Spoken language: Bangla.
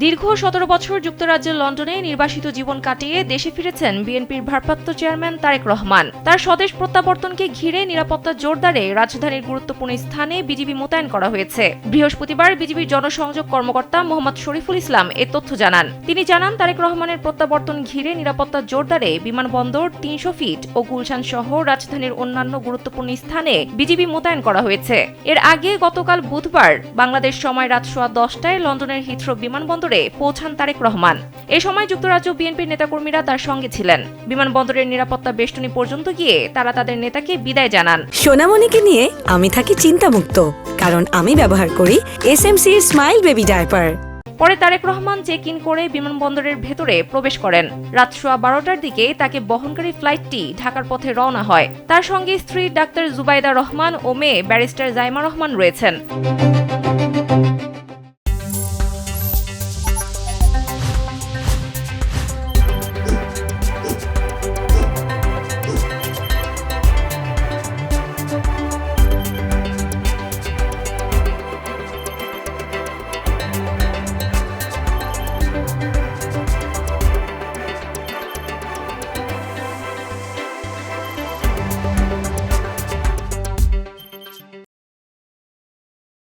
দীর্ঘ ১৭ বছর যুক্তরাজ্যের লন্ডনে নির্বাসিত জীবন কাটিয়ে দেশে ফিরেছেন বিএনপির ভারপ্রাপ্ত চেয়ারম্যান তারেক রহমান। তার স্বদেশ প্রত্যাবর্তনকে ঘিরে নিরাপত্তা জোরদারে রাজধানীর গুরুত্বপূর্ণ স্থানে বিজিবি মোতায়েন করা হয়েছে। বৃহস্পতিবার বিজিবির জনসংযোগ কর্মকর্তা মোহাম্মদ শরীফুল ইসলাম এ তথ্য জানান। তিনি জানান, তারেক রহমানের প্রত্যাবর্তন ঘিরে নিরাপত্তা জোরদারে বিমানবন্দর, ৩০০ ফিট ও গুলশান সহ রাজধানীর অন্যান্য গুরুত্বপূর্ণ স্থানে বিজিবি মোতায়েন করা হয়েছে। এর আগে গতকাল বুধবার বাংলাদেশ সময় রাত 10:15টায় লন্ডনের হিথ্রো বিমানবন্দরে পৌঁছান তারেক রহমান। এ সময় যুক্তরাজ্য বিএনপির নেতাকর্মীরা তার সঙ্গে ছিলেন। বিমানবন্দরের নিরাপত্তা বেষ্টনী পর্যন্ত গিয়ে তারা তাদের নেতাকে বিদায় জানান। সোনামণিকে নিয়ে আমি থাকি চিন্তামুক্ত, কারণ আমি ব্যবহার করি SMC স্মাইল বেবি ডায়াপার। পরে তারেক রহমান চেক ইন করে বিমানবন্দরের ভেতরে প্রবেশ করেন। রাত 12:15টার দিকে তাকে বহনকারী ফ্লাইটটি ঢাকার পথে রওনা হয়। তার সঙ্গে স্ত্রী ডাক্তার জুবাইদা রহমান ও মেয়ে ব্যারিস্টার জাইমা রহমান রয়েছেন।